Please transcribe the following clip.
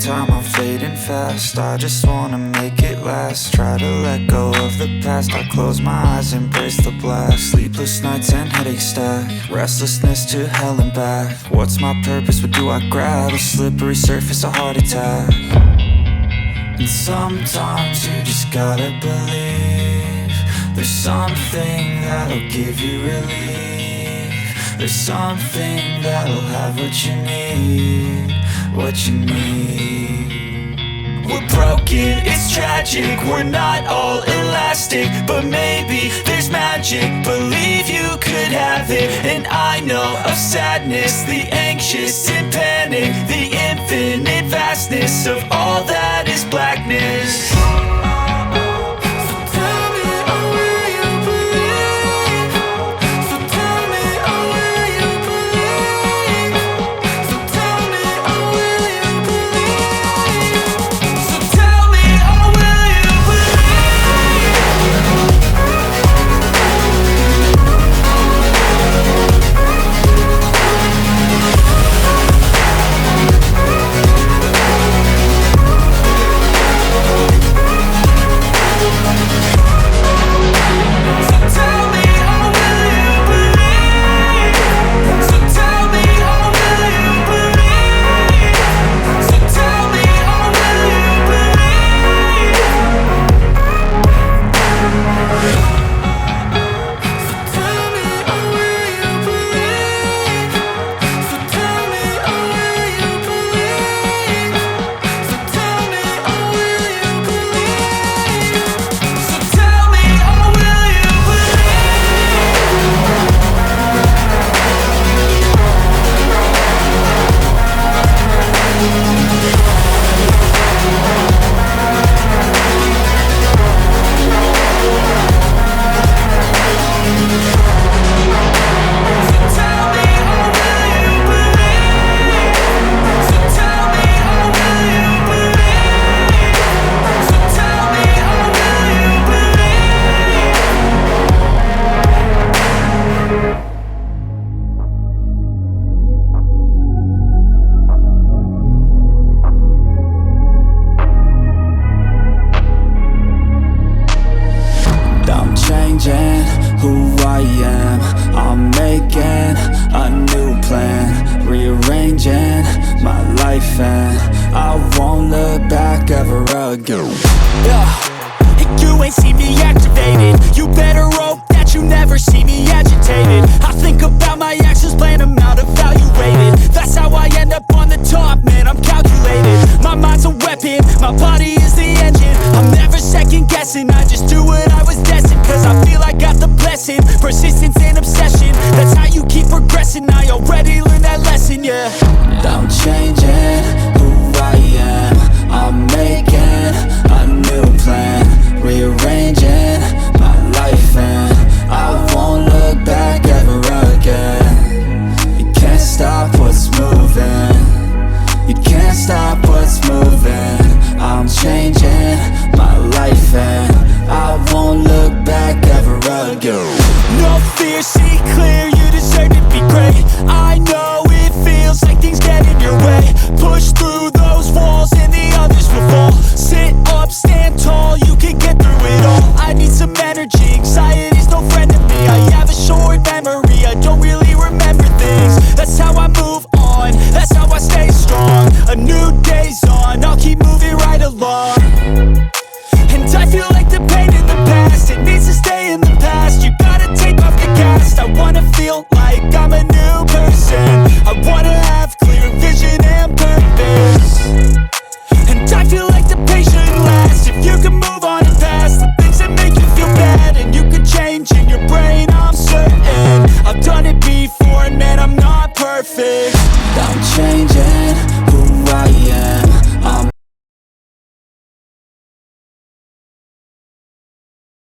time, I'm fading fast. I just wanna make it last. Try to let go of the past. I close my eyes, embrace the blast. Sleepless nights and headache stack. Restlessness to hell and back. What's my purpose, what do I grab? A slippery surface, a heart attack. And sometimes you just gotta believe there's something that'll give you relief. There's something that'll have what you need, what you need. We're broken, it's tragic, we're not all elastic, but maybe there's magic, believe you could have it. And I know of sadness, the anxious and panic, the infinite vastness of all that is blackness. Who I am, I'm making a new plan, rearranging my life, and I won't look back ever again. You ain't see me activated, you better hope that you never see me agitated. I think about my actions, plan them out, evaluated. That's how I end up on the top, man, I'm calculated. My mind's a weapon, my body is the engine. I'm never second guessing, I just do what I was destined. Cause I feel I got the blessing, persistence and obsession. That's how you keep progressing, I already learned that lesson, yeah. I'm changing who I am, I'm making a new plan, rearranging my life, and I won't look back ever again. You can't stop what's moving, you can't stop what's moving. I'm changing my life, and I won't look back ever again. No fear, see clear, you deserve to be great. I know it feels like things get in your way. Push through those walls and the others will fall. Sit up, stand tall, you can get through it all. I need some energy, anxiety's no friend to me. I have a short memory, I don't really remember things. That's how I move on, that's how I stay strong. A new day's on, I'll keep moving right along. And I feel like the pain in the past, it needs to stay in the past. You gotta take off the cast. I wanna feel like I'm a new person. I wanna have clear vision and purpose. And I feel like the pain shouldn't last. If you can move on and past the things that make you feel bad, and you can change in your brain, I'm certain. I've done it before, and man, I'm not perfect. I'm changing who I am,